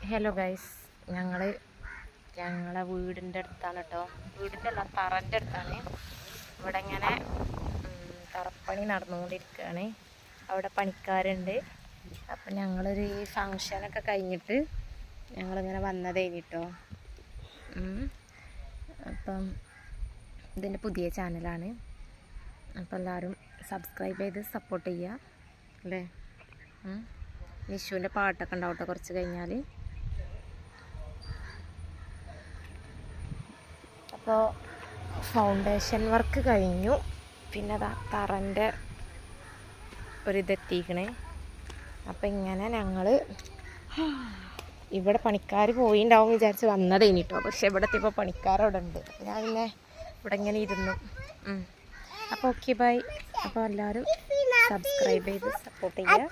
Hello guys, ഞങ്ങളെ വീടിൻ്റെ അടുത്താണ് കേട്ടോ. വീടിൻ്റെ അല്ല, തറൻ്റെ അടുത്താണ്. ഇവിടെ ഇങ്ങനെ തറപ്പണി നടന്നുകൊണ്ടിരിക്കുകയാണ്. അവിടെ പണിക്കാരുണ്ട്. അപ്പം ഞങ്ങളൊരു ഫങ്ഷനൊക്കെ കഴിഞ്ഞിട്ട് ഞങ്ങളിങ്ങനെ വന്നതേനി കേട്ടോ. അപ്പം ഇതിൻ്റെ പുതിയ ചാനലാണ്. അപ്പം എല്ലാവരും സബ്സ്ക്രൈബ് ചെയ്ത് സപ്പോർട്ട് ചെയ്യുക അല്ലേ. നിഷുവിൻ്റെ പാട്ടൊക്കെ ഉണ്ടാവും കേട്ടോ കുറച്ച് കഴിഞ്ഞാൽ. അപ്പോൾ ഫൗണ്ടേഷൻ വർക്ക് കഴിഞ്ഞു. പിന്നെ തറൻ്റെ ഒരിതെത്തിക്കണേ. അപ്പം ഇങ്ങനെ ഞങ്ങൾ ഇവിടെ പണിക്കാർ പോയിണ്ടാവും വിചാരിച്ച് വന്നതേനി കേട്ടോ. പക്ഷെ ഇവിടെ എത്തിയപ്പോൾ പണിക്കാരവിടെ ഉണ്ട്. ഞാൻ പിന്നെ ഇവിടെ ഇങ്ങനെ ഇരുന്നു. അപ്പോൾ ഓക്കെ ബൈ. അപ്പോൾ എല്ലാവരും സബ്സ്ക്രൈബ് ചെയ്ത് സപ്പോർട്ട് ചെയ്യുക.